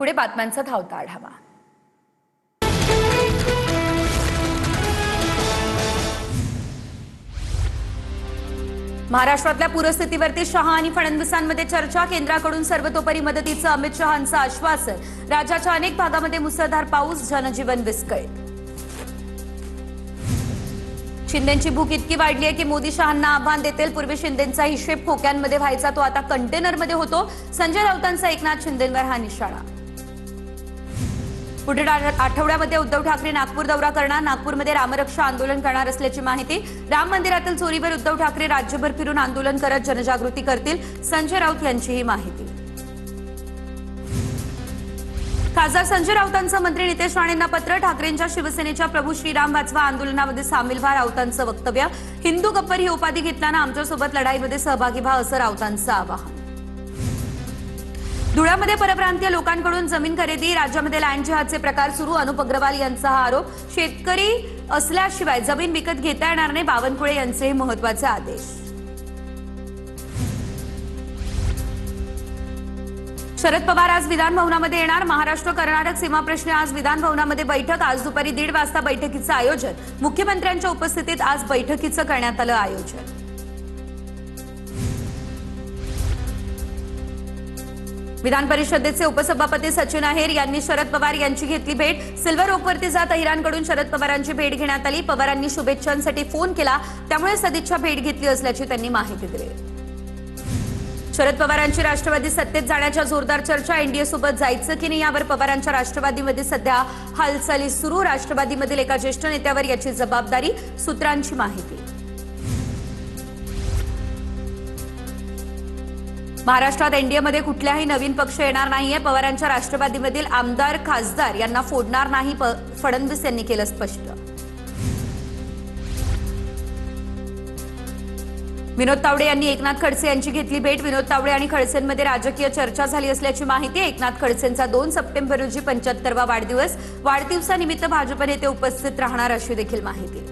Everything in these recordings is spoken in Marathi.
पुढे बातम्यांचा धावता आढावा। महाराष्ट्रातल्या पूरस्थितीवरती शहा आणि फडणवीसांमध्ये चर्चा, केंद्राकडून सर्वतोपरी मदतीचं अमित शहांचं आश्वासन। राज्याच्या अनेक भागामध्ये मुसळधार पाऊस, जनजीवन विस्कळीत। शिंदेंची भूक इतकी वाढली आहे की मोदी शहांना आव्हान देतील। पूर्वी शिंदेंचा हिशेब खोक्यांमध्ये व्हायचा, तो आता कंटेनरमध्ये होतो। संजय राऊतांचा एकनाथ शिंदेंवर हा निशाणा। पुढील आठवड्यामध्ये उद्धव ठाकरे नागपूर दौरा करणार, नागपूरमध्ये रामरक्षा आंदोलन करणार असल्याची माहिती। राम मंदिरातील चोरीवर उद्धव ठाकरे राज्यभर फिरून आंदोलन करत जनजागृती करतील, संजय राऊत यांची ही माहिती। खासदार संजय राऊतांचं मंत्री नितेश राणेंना पत्र, ठाकरेंच्या शिवसेनेच्या प्रभू श्रीराम वाचवा आंदोलनामध्ये सामील व्हा, राऊतांचं वक्तव्य। हिंदू गब्बर ही उपाधी घेतल्यानं आमच्यासोबत लढाईमध्ये सहभागी व्हा, असं राऊतांचं आवाहन। धुळ्यामध्ये परप्रांतीय लोकांकडून जमीन खरेदी, राज्यामध्ये लँड जिहादचे प्रकार सुरू, अनुप अग्रवाल यांचा हा आरोप। शेतकरी असल्याशिवाय जमीन विकत घेता येणार नाही, बावनकुळे यांचे महत्त्वाचे आदेश। शरद पवार आज विधान भवनामध्ये येणार, महाराष्ट्र कर्नाटक सीमा प्रश्नी आज विधान भवनामध्ये बैठक। आज दुपारी 1:30 वाजता बैठकीचं आयोजन, मुख्यमंत्र्यांच्या उपस्थितीत आज बैठकीचं करण्यात आलं आयोजन। विधान परिषदेचे उपसभापती सचिन अहेर यांनी शरद पवार यांची घेतली भेट। सिल्वर ओकवरती जात अहिरांकडून शरद पवारांची भेट घेण्यात आली। पवारांनी शुभेच्छांसाठी फोन केला, त्यामुळे सदिच्छा भेट घेतली असल्याची त्यांनी माहिती दिली। शरद पवारांची राष्ट्रवादी सत्तेत जाण्याच्या जोरदार चर्चा, एनडीए सोबत जायचं की नाही यावर पवारांच्या राष्ट्रवादीमध्ये सध्या हालचाली सुरू। राष्ट्रवादीमधील एका ज्येष्ठ नेत्यावर याची जबाबदारी, सूत्रांची माहिती। महाराष्ट्रात एनडीएमध्ये कुठल्याही नवीन पक्ष येणार नाहीये, पवारांच्या राष्ट्रवादीमधील आमदार खासदार यांना फोडणार नाही, फडणवीस यांनी केलं स्पष्ट। विनोद तावडे यांनी एकनाथ खडसे यांची घेतली भेट। विनोद तावडे आणि खडसेंमध्ये राजकीय चर्चा झाली असल्याची माहिती। एकनाथ खडसेंचा 2 सप्टेंबर रोजी 75वा वाढदिवस, वाढदिवसानिमित्त भाजप नेते उपस्थित राहणार अशी देखील माहिती।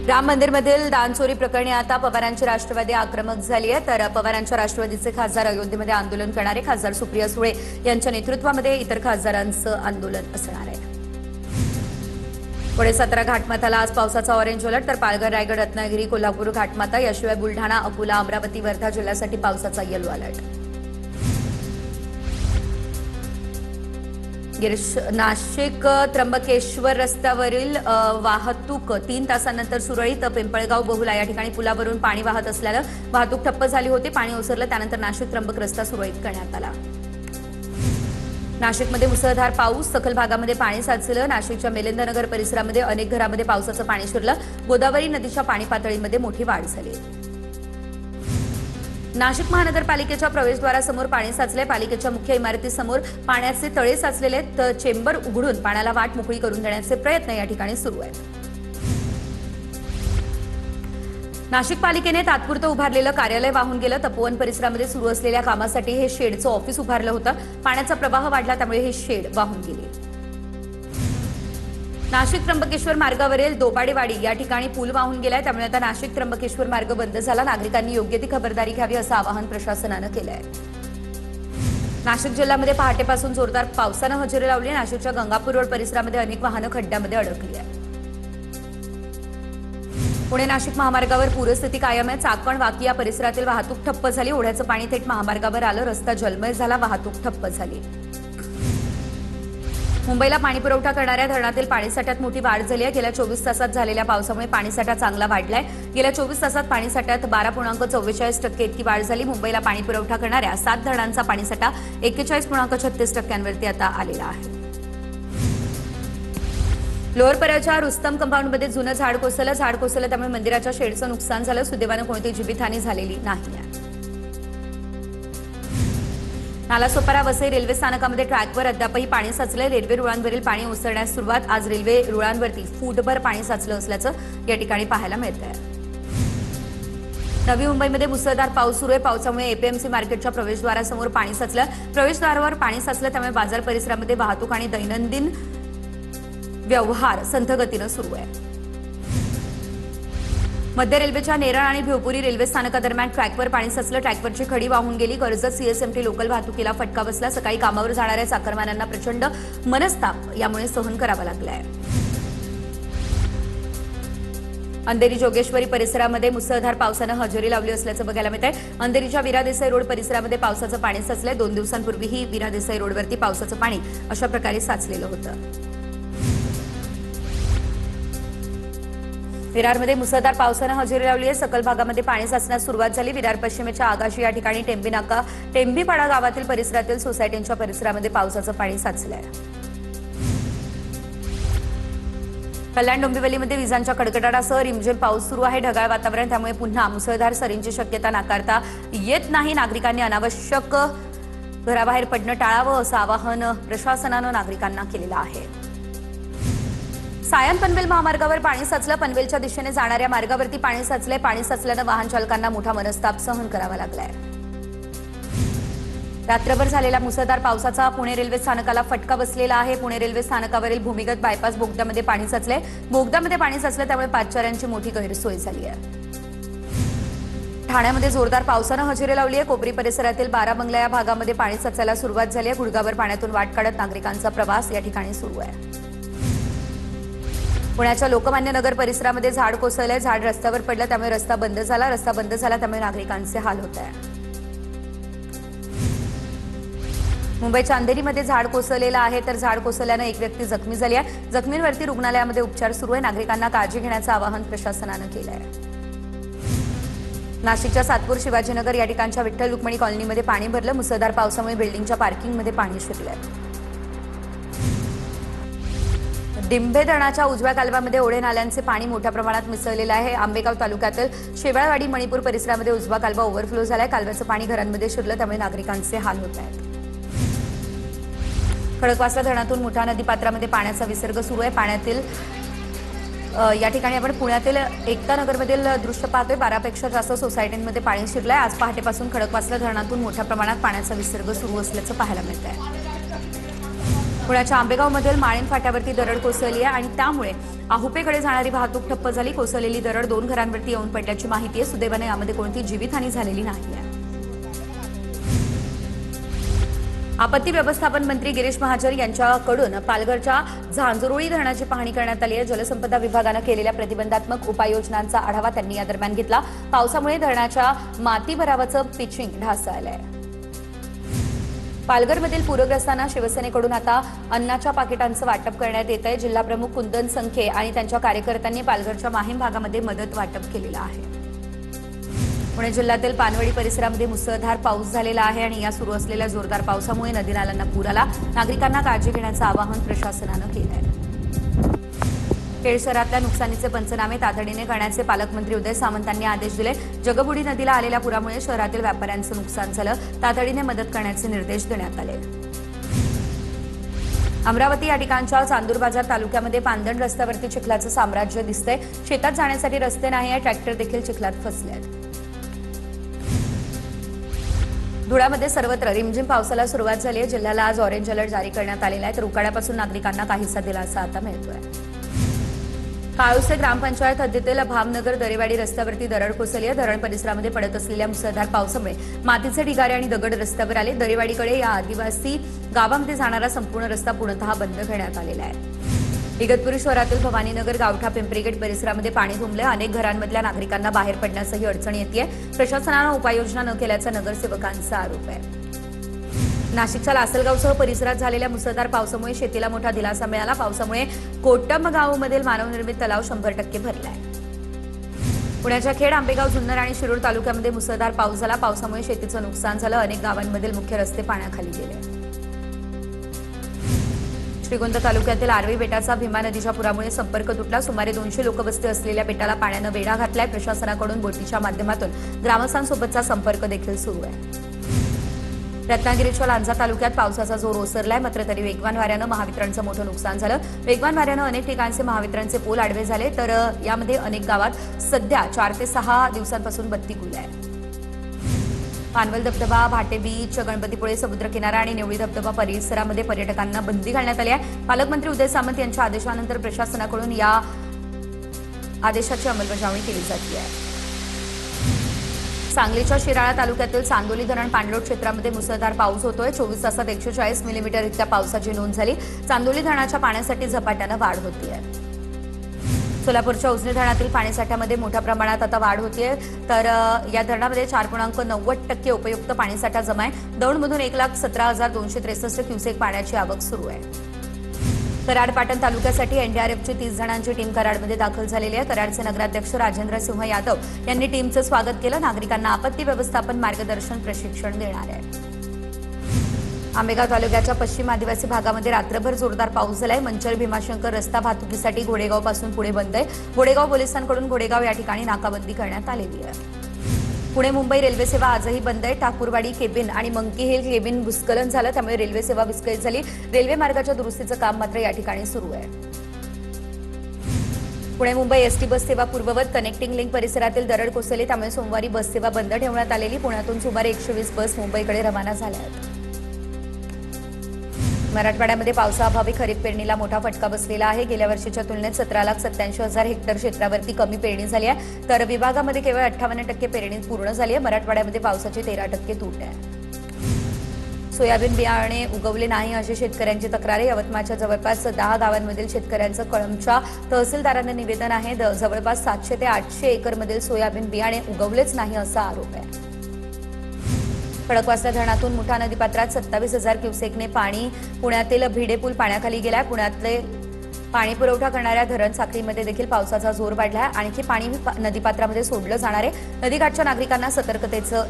राम मंदिरमधील दानचोरी प्रकरणी आता पवारांची राष्ट्रवादी आक्रमक झाली आहे, तर पवारांच्या राष्ट्रवादीचे खासदार अयोध्येमध्ये आंदोलन करणारे खासदार सुप्रिया सुळे यांच्या नेतृत्वामध्ये इतर खासदारांचं आंदोलन असणार आहे। पुणे 17 घाटमाथ्याला आज पावसाचा ऑरेंज अलर्ट, तर पालघर, रायगड, रत्नागिरी, कोल्हापूर घाटमाथा याशिवाय बुलढाणा, अकोला, अमरावती, वर्धा जिल्ह्यासाठी पावसाचा येलो अलर्ट। नाशिक त्र्यंबकेश्वर रस्त्यावरील वाहतूक 3 तासांनंतर सुरळीत। पिंपळगाव बहुला या ठिकाणी पुलावरून पाणी वाहत असल्यानं वाहतूक ठप्प झाली होती। पाणी ओसरलं, त्यानंतर नाशिक त्र्यंबक रस्ता सुरळीत करण्यात आला। नाशिकमध्ये मुसळधार पाऊस, सखल भागामध्ये पाणी साचलं। नाशिकच्या मेलेंद्रनगर परिसरामध्ये अनेक घरामध्ये पावसाचं पाणी शिरलं। गोदावरी नदीच्या पाणी पातळीमध्ये मोठी वाढ झाली। नाशिक महानगरपालिकेच्या प्रवेशद्वारासमोर पाणी साचले। पालिकेच्या मुख्य इमारतीसमोर पाण्याचे तळे साचलेले आहेत, तर चेंबर उघडून पाण्याला वाट मोकळी करून देण्याचे प्रयत्न या ठिकाणी सुरू आहेत। नाशिक पालिकेने तात्पुरतं उभारलेलं कार्यालय वाहून गेलं। तपोवन परिसरामध्ये सुरू असलेल्या कामासाठी हे शेडचं ऑफिस उभारलं होतं। पाण्याचा प्रवाह वाढला, त्यामुळे हे शेड वाहून गेले। नाशिक त्र्यंबकेश्वर मार्गावरील दोबाडेवाडी या ठिकाणी पूल वाहून गेलाय, त्यामुळे आता नाशिक त्र्यंबकेश्वर मार्ग बंद झाला। नागरिकांनी योग्य ती खबरदारी घ्यावी असं आवाहन प्रशासनानं केलं आहे। नाशिक जिल्ह्यामध्ये पहाटेपासून जोरदार पावसानं हजेरी लावली। नाशिकच्या गंगापूर रोड परिसरामध्ये अनेक वाहनं खड्ड्यामध्ये अडकली आहेत। पुणे नाशिक महामार्गावर पूरस्थिती कायम आहे। चाकण, वाकी या परिसरातील वाहतूक ठप्प झाली। ओढ्याचं पाणी थेट महामार्गावर आलं, रस्ता जलमय झाला, वाहतूक ठप्प झाली। मुंबईला पाणीपुरवठा करणाऱ्या धरणातील पाणीसाठ्यात मोठी वाढ झाली आहे। गेल्या 24 तासात झालेल्या पावसामुळे पाणीसाठा चांगला वाढलाय। गेल्या 24 तासात पाणीसाठ्यात 12.44% इतकी वाढ झाली। मुंबईला पाणीपुरवठा करणाऱ्या 7 धरणांचा पाणीसाठा 41.36% आता आलेला आहे। लोअर परळच्या रुस्तम कंपाऊंडमध्ये जुनं झाड कोसळलं, त्यामुळे मंदिराच्या शेडचं नुकसान झालं। सुदैवानं कोणतीही जीवितहानी झालेली नाही आहे। नालासोपारा वसई रेल्वे स्थानकामध्ये ट्रॅकवर अद्यापही पाणी साचलंय। रेल्वे रुळांवरील पाणी ओसरण्यास सुरुवात। आज रेल्वे रुळांवरती फूटभर पाणी साचलं असल्याचं या ठिकाणी पाहायला मिळतंय। नवी मुंबईमध्ये मुसळधार पाऊस सुरू आहे। पावसामुळे एपीएमसी मार्केटच्या प्रवेशद्वारासमोर पाणी साचलं। प्रवेशद्वारावर पाणी साचलं, त्यामुळे बाजार परिसरामध्ये वाहतूक आणि दैनंदिन व्यवहार संथ गतीनं सुरू आहे। मध्य रेल्वेच्या नेरळ आणि भिवपुरी रेल्वे स्थानकादरम्यान ट्रॅकवर पाणी साचलं. ट्रॅकवरची खडी वाहून गेली. कर्जत सीएसएमटी लोकल वाहतुकीला फटका बसला. सकाळी कामावर जाणाऱ्या चाकरमान्यांना प्रचंड मनस्ताप यामुळे सहन करावा लागलाय. अंधेरी जोगेश्वरी परिसरामध्ये मुसळधार पावसानं हजेरी लावली असल्याचं बघायला मिळतंय. अंधेरीच्या वीरा देसाई रोड परिसरामध्ये पावसाचं पाणी साचलंय. 2 दिवसांपूर्वीही वीरा देसाई रोडवरती पावसाचं पाणी अशा प्रकारे साचलेलं होतं. विरारमध्ये मुसळधार पावसानं हजेरी लावली आहे. सकल भागामध्ये पाणी साचण्यास सुरुवात झाली. विरार पश्चिमेच्या आगाशी या ठिकाणी टेंबी नाका टेंबीपाडा गावातील परिसरातील सोसायटींच्या परिसरामध्ये पावसाचं पाणी साचलंय. कल्याण डोंबिवलीमध्ये विजांच्या कडकडाटासह रिमझिम पाऊस सुरू आहे. ढगाळ वातावरण, त्यामुळे पुन्हा मुसळधार सरींची शक्यता नाकारता येत नाही. नागरिकांनी अनावश्यक घराबाहेर पडणं टाळावं असं आवाहन प्रशासनानं नागरिकांना केलेलं आहे. सायन पनवेल महामार्गावर पाणी साचलं. पनवेलच्या दिशेने जाणाऱ्या मार्गावरती पाणी साचलंय. पाणी साचल्यानं वाहन चालकांना मोठा मनस्ताप सहन करावा लागलाय. रात्रभर झालेल्या मुसळधार पावसाचा पुणे रेल्वे स्थानकाला फटका बसलेला आहे. पुणे रेल्वे स्थानकावरील भूमिगत बायपास बोगद्यामध्ये पाणी साचलंय. बोगद्यामध्ये पाणी साचलं, त्यामुळे पादचाऱ्यांची मोठी गैरसोय झाली आहे. ठाण्यामध्ये जोरदार पावसानं हजेरी लावली आहे. कोपरी परिसरातील 12 बंगला या भागामध्ये पाणी साचायला सुरुवात झाली आहे. गुडघाभर पाण्यातून वाट काढत नागरिकांचा प्रवास या ठिकाणी सुरू आहे. पुण्याच्या लोकमान्य नगर परिसरामध्ये झाड कोसळलंय. झाड रस्त्यावर पडलं, त्यामुळे रस्ता बंद झाला. रस्ता बंद झाला, त्यामुळे नागरिकांचे हाल होत आहे. मुंबईच्या अंधेरीमध्ये झाड कोसळलेलं आहे, तर झाड कोसळल्यानं एक व्यक्ती जखमी झाली आहे. जखमींवरती रुग्णालयामध्ये उपचार सुरू आहे. नागरिकांना काळजी घेण्याचं आवाहन प्रशासनानं केलं आहे. नाशिकच्या सातपूर शिवाजीनगर या ठिकाणच्या विठ्ठल रुक्मिणी कॉलनीमध्ये पाणी भरलं. मुसळधार पावसामुळे बिल्डिंगच्या पार्किंगमध्ये पाणी शिरलंय. डिंभे धरणाच्या उजव्या कालव्यामध्ये ओढे नाल्यांचे पाणी मोठ्या प्रमाणात मिसळलेलं आहे. आंबेगाव तालुक्यातील शेवाळवाडी मणिपूर परिसरामध्ये उजवा कालवा ओव्हरफ्लो झालाय. कालव्याचं पाणी घरांमध्ये शिरलं, त्यामुळे नागरिकांचे हाल होत आहेत. खडकवासला धरणातून मुठा नदीपात्रामध्ये पाण्याचा विसर्ग सुरू आहे. पाण्यातील या ठिकाणी आपण पुण्यातील एकता नगरमधील दृश्य पाहतोय. 12पेक्षा जास्त सोसायटींमध्ये पाणी शिरलंय. आज पहाटेपासून खडकवासला धरणातून मोठ्या प्रमाणात पाण्याचा विसर्ग सुरू असल्याचं पाहायला मिळत आहे. पुण्याच्या आंबेगावमधील माळीण फाट्यावरती दरड कोसळली आहे आणि त्यामुळे आहुपेकडे जाणारी वाहतूक ठप्प झाली. कोसळलेली दरड 2 घरांवरती येऊन पडल्याची माहिती आहे. सुदैवाने यामध्ये कोणती जीवितहानी झालेली नाही आहे. आपत्ती व्यवस्थापन मंत्री गिरीश महाजन यांच्याकडून पालघरच्या झांझरोळी धरणाची पाहणी करण्यात आली आहे. जलसंपदा विभागानं केलेल्या प्रतिबंधात्मक उपाययोजनांचा आढावा त्यांनी या दरम्यान घेतला. पावसामुळे धरणाच्या माती भरावाचं पिचिंग ढासळलंय. पालघरमधील पूरग्रस्तांना शिवसेनेकडून आता अन्नाच्या पाकिटांचं वाटप करण्यात येत आहे. जिल्हाप्रमुख कुंदन संखे आणि त्यांच्या कार्यकर्त्यांनी पालघरच्या माहीम भागामध्ये मदत वाटप केलेलं आहे. पुणे जिल्ह्यातील पानवडी परिसरामध्ये मुसळधार पाऊस झालेला आहे आणि या सुरू असलेल्या जोरदार पावसामुळे नदी नाल्यांना पूर आला. नागरिकांना काळजी घेण्याचं आवाहन प्रशासनानं केलं आहे. खेड शहरातल्या नुकसानीचे पंचनामे तातडीने करण्याचे पालकमंत्री उदय सामंतांनी आदेश दिले. जगबुडी नदीला आलेल्या पुरामुळे शहरातील व्यापाऱ्यांचं नुकसान झालं. तातडीने मदत करण्याचे निर्देश देण्यात आले. अमरावती या ठिकाणच्या चांदूर बाजार तालुक्यामध्ये पांदण रस्त्यावरती चिखलाचं साम्राज्य दिसतंय. शेतात जाण्यासाठी रस्ते नाही आहे. ट्रॅक्टर देखील चिखलात फसले आहेत. धुळ्यामध्ये सर्वत्र रिमझिम पावसाला सुरुवात झाली आहे. जिल्ह्याला आज ऑरेंज अलर्ट जारी करण्यात आलेला आहे, तर उकाड्यापासून नागरिकांना काहीसा दिलासा आता मिळतोय. काळुसे ग्रामपंचायत हद्दीतील भावनगर दरेवाडी रस्त्यावरती दरड कोसळली आहे. धरण परिसरामध्ये पडत असलेल्या मुसळधार पावसामुळे मातीचे ढिगारे आणि दगड रस्त्यावर आले. दरेवाडीकडे या आदिवासी गावामध्ये जाणारा संपूर्ण रस्ता पूर्णतः बंद करण्यात आलेला आहे. इगतपुरी शहरातील भवानीनगर गावठा पिंपरीगेट परिसरामध्ये पाणी तुंबले. अनेक घरांमधल्या नागरिकांना बाहेर पडण्यासही अडचण येते. प्रशासनानं उपाययोजना न केल्याचा नगरसेवकांचा आरोप आहे. नाशिकच्या लासलगावसह परिसरात झालेल्या मुसळधार पावसामुळे शेतीला मोठा दिलासा मिळाला. पावसामुळे कोट्टम गावामधील मानवनिर्मित तलाव 100% भरलाय. पुण्याच्या खेड, आंबेगाव, जुन्नर आणि शिरूर तालुक्यामध्ये मुसळधार पाऊस झाला. पावसामुळे शेतीचं नुकसान झालं. अनेक गावांमधील मुख्य रस्ते पाण्याखाली गेले. श्रीगोंदा तालुक्यातील आर्वी बेटाचा भीमा नदीच्या पुरामुळे संपर्क तुटला. सुमारे 200 लोकवस्ती असलेल्या बेटाला पाण्यानं वेढा घातलाय. प्रशासनाकडून बोटीच्या माध्यमातून ग्रामस्थांसोबतचा संपर्क देखील सुरू आहे. रत्नागिरीच्या लांजा तालुक्यात पावसाचा जोर ओसरलाय, मात्र तरी वेगवान वाऱ्यानं महावितरणचं मोठं नुकसान झालं. वेगवान वाऱ्यानं अनेक ठिकाणचे महावितरणचे पोल आडवे झाले, तर यामध्ये अनेक गावात सध्या 4 ते 6 दिवसांपासून बत्ती गुल आहे. पानवल धबधबा, भाटे बीच, गणपतीपुळे समुद्रकिनारा आणि नेवळी धबधबा परिसरामध्ये पर्यटकांना बंदी घालण्यात आली आहे. पालकमंत्री उदय सामंत यांच्या आदेशानंतर प्रशासनाकडून या आदेशाची अंमलबजावणी केली जाते आहे। सांगलीच्या शिराळा तालुक्यातील चांदोली धरण पाणलोट क्षेत्रामध्ये मुसळधार पाऊस होतोय। 24 तासात 140 मिलीमीटर इतक्या पावसाची नोंद झाली। चांदोली धरणाच्या पाण्यासाठी झपाट्याने वाढ होतीये। सोलापूरच्या उजनी धरणातील पाणीसाठ्यामध्ये मोठ्या प्रमाणात आता वाढ होतीये, तर या धरणामध्ये 4.90% उपयुक्त पाणीसाठा जमा आहे। दौंडमधून 1,17,263 क्युसेक पाण्याची आवक सुरू आहे। कराड पाटण तालुक्यासाठी एनडीआरएफची 30 जणांची टीम कराडमध्ये दाखल झालेली आहे। कराडचे नगराध्यक्ष राजेंद्र सिंह यादव यांनी टीमचं स्वागत केलं। नागरिकांना आपत्ती व्यवस्थापन मार्गदर्शन प्रशिक्षण देणार आहे। आंबेगाव तालुक्याच्या पश्चिम आदिवासी भागामध्ये रात्रभर जोरदार पाऊस झालाय। मंचर भीमाशंकर रस्ता वाहतुकीसाठी घोडेगावपासून पुढे बंद आहे। घोडेगाव पोलिसांकडून घोडेगाव या ठिकाणी नाकाबंदी करण्यात आलेली आहे। पुणे मुंबई रेल्वे सेवा आजही बंद आहे। ठाकूरवाडी केबिन आणि मंकी हिल केबिन भूस्खलन झालं, त्यामुळे रेल्वे सेवा विस्कळीत झाली। रेल्वे मार्गाच्या दुरुस्तीचं काम मात्र या ठिकाणी सुरू आहे। पुणे मुंबई एसटी बस सेवा पूर्ववत कनेक्टिंग लिंक परिसरातील दरड कोसळली, त्यामुळे सोमवारी बस सेवा बंद ठेवण्यात आलेली। पुण्यातून सुमारे 120 बस मुंबईकडे रवाना झाल्या आहेत। मराठवाड्यामध्ये पावसाअभावी खरीप पेरणीला मोठा फटका बसलेला आहे। गेल्या वर्षीच्या तुलनेत 17,87,000 हेक्टर क्षेत्रावरती कमी पेरणी झाली आहे, तर विभागामध्ये केवळ 58% पेरणी पूर्ण झाली आहे। मराठवाड्यामध्ये पावसाची 13% तूट आहे। सोयाबीन बियाणे उगवले नाही अशी शेतकऱ्यांची तक्रार आहे। यवतमाळच्या जवळपास 10 गावांमधील शेतकऱ्यांचं कळंबच्या तहसीलदारांना निवेदन आहे। जवळपास 700 ते 800 एकरमधील सोयाबीन बियाणे उगवलेच नाही असा आरोप आहे। खडकवासला धरणातून मुठा नदीपात्रात 27,000 क्युसेकने पाणी पुण्यातील भिडे पूल पाण्याखाली गेलाय। पुण्यातले पाणी पुरवठा करणाऱ्या धरण साखळीमध्ये देखील पावसाचा जोर वाढलाय। आणखी पाणी नदीपात्रामध्ये सोडलं जाणार आहे। नदीकाठच्या नागरिकांना सतर्कतेचं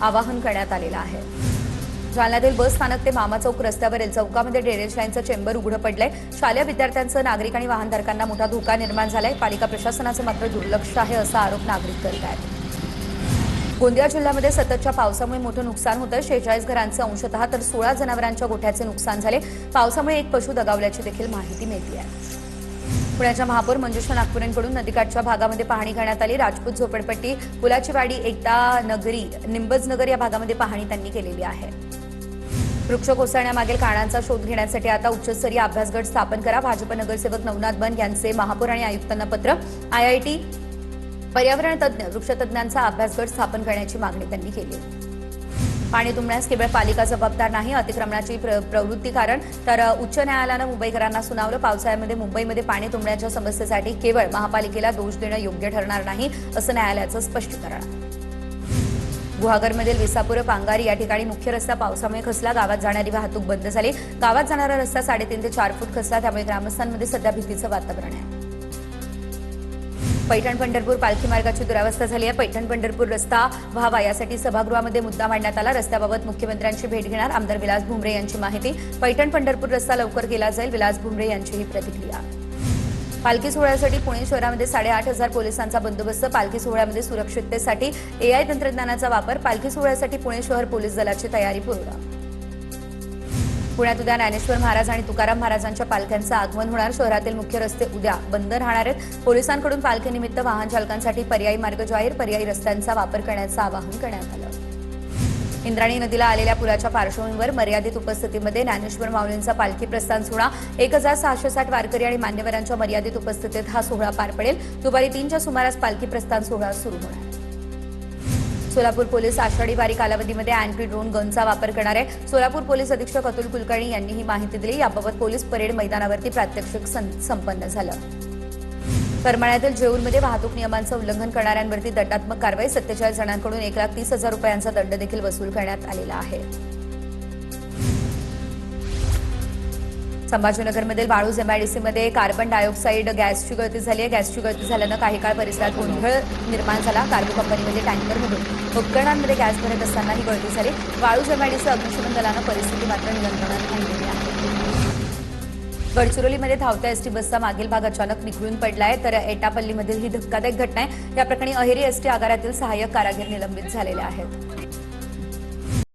आवाहन करण्यात आलेलं आहे। जालन्यातील बस स्थानक ते मामा चौक रस्त्यावरील चौकामध्ये ड्रेनेज लाईनचं चेंबर उघडं पडलंय। शालेय विद्यार्थ्यांचं नागरिक आणि वाहनधारकांना मोठा धोका निर्माण झालाय। पालिका प्रशासनाचं मात्र दुर्लक्ष आहे असा आरोप नागरिक करत आहेत। गोंदिया जिल्ह्यामध्ये सततच्या पावसामुळे मोठं नुकसान होतं। 46 घरांचे अंशतः तर 16 जनावरांच्या गोठ्याचे नुकसान झाले। पावसामुळे एक पशु दगावल्याची देखील माहिती मिळते आहे। पुण्याच्या महापौर मंजुषा नागपुरेंकडून नदीकाठच्या भागामध्ये पाहणी करण्यात आली। राजपूत झोपडपट्टी, पुलाची वाडी, एकता नगरी, निंबज नगर या भागामध्ये पाहणी त्यांनी केलेली आहे। वृक्ष कोसळण्यामागील कारणांचा शोध घेण्यासाठी आता उच्चस्तरीय अभ्यासगट स्थापन करा। भाजप नगरसेवक नवनाथ बन यांचे महापौर आणि आयुक्तांना पत्र। IIT पर्यावरण तज्ज्ञ वृक्षतज्ञांचा अभ्यासगट स्थापन करण्याची मागणी त्यांनी केली। पाणी तुंबण्यास केवळ पालिका जबाबदार नाही, अतिक्रमणाची प्रवृत्ती कारण, तर उच्च न्यायालयानं मुंबईकरांना सुनावलं। पावसाळ्यामध्ये मुंबईमध्ये पाणी तुंबण्याच्या समस्येसाठी केवळ महापालिकेला दोष देणं योग्य ठरणार नाही असं न्यायालयाचं स्पष्टीकरण। गुहागरमधील विसापूर पांगारी या ठिकाणी मुख्य रस्ता पावसामुळे खचला। गावात जाणारी वाहतूक बंद झाली। गावात जाणारा रस्ता 3.5 ते 4 फूट खचला, त्यामुळे ग्रामस्थांमध्ये सध्या भीतीचं वातावरण आहे। पैठण पंढरपूर पालखी मार्गाची दुरावस्था झाली आहे। पैठण पंढरपूर रस्ता व्हावा यासाठी सभागृहामध्ये मुद्दा मांडण्यात आला। रस्त्याबाबत मुख्यमंत्र्यांची भेट घेणार आमदार विलास भुमरे यांची माहिती। पैठण पंढरपूर रस्ता लवकर केला जाईल, विलास भुमरे यांची ही प्रतिक्रिया। पालखी सोहळ्यासाठी पुणे शहरामध्ये 8,500 पोलिसांचा बंदोबस्त। पालखी सोहळ्यामध्ये सुरक्षिततेसाठी AI तंत्रज्ञानाचा वापर। पालखी सोहळ्यासाठी पुणे शहर पोलीस दलाची तयारी पूर्ण। पुण्यात उद्या ज्ञानेश्वर महाराज आणि तुकाराम महाराजांच्या पालख्यांचं आगमन होणार। शहरातील मुख्य रस्ते उद्या बंद राहणार आहेत। पोलिसांकडून पालखीनिमित्त वाहन चालकांसाठी पर्यायी मार्ग जाहीर, पर्यायी रस्त्यांचा वापर करण्याचं आवाहन करण्यात आलं। इंद्रायणी नदीला आलेल्या पुराच्या पार्श्वभूमीवर मर्यादित उपस्थितीमध्ये ज्ञानेश्वर माऊलींचा पालखी प्रस्थान सोहळा 1,660 वारकरी आणि मान्यवरांच्या मर्यादित उपस्थितीत हा सोहळा पार पडेल। दुपारी 3च्या सुमारास पालखी प्रस्थान सोहळा सुरू होणार। सोलापूर पोलीस आषाढी वारी कालावधीमध्ये अँटी ड्रोन गनचा वापर करणार आहे। सोलापूर पोलीस अधीक्षक अतुल कुलकर्णी यांनी ही माहिती दिली। याबाबत पोलीस परेड मैदानावरती प्रात्यक्षिक संपन्न झालं। करमाळ्यातील जेऊरमध्ये वाहतूक नियमांचं उल्लंघन करणाऱ्यांवरती दंडात्मक कारवाई। 47 जणांकडून 1,30,000 रुपयांचा दंड देखील वसूल करण्यात आलेला आहे। संभाजीनगरमधील वाळूज MIDCमध्ये कार्बन डायऑक्साईड गॅसची गळती झाली आहे। गॅसची गळती झाल्यानं काही काळ परिसरात गोंधळ निर्माण झाला। कार्बो कंपनीमध्ये टँकरमधून उपकरणांमध्ये गॅस भरत असताना ही गळती झाली। वाळूज MIDC अग्निशमन दलानं परिस्थिती मात्र नियंत्रणात आणलेली आहे। गडचिरोलीमध्ये धावत्या एसटी बसचा मागील भाग अचानक निखळून पडलाय, तर एटापल्लीमधील ही धक्कादायक घटना आहे। या प्रकरणी अहेरी एसटी आगारातील सहाय्यक कारागीर निलंबित झालेले आहेत।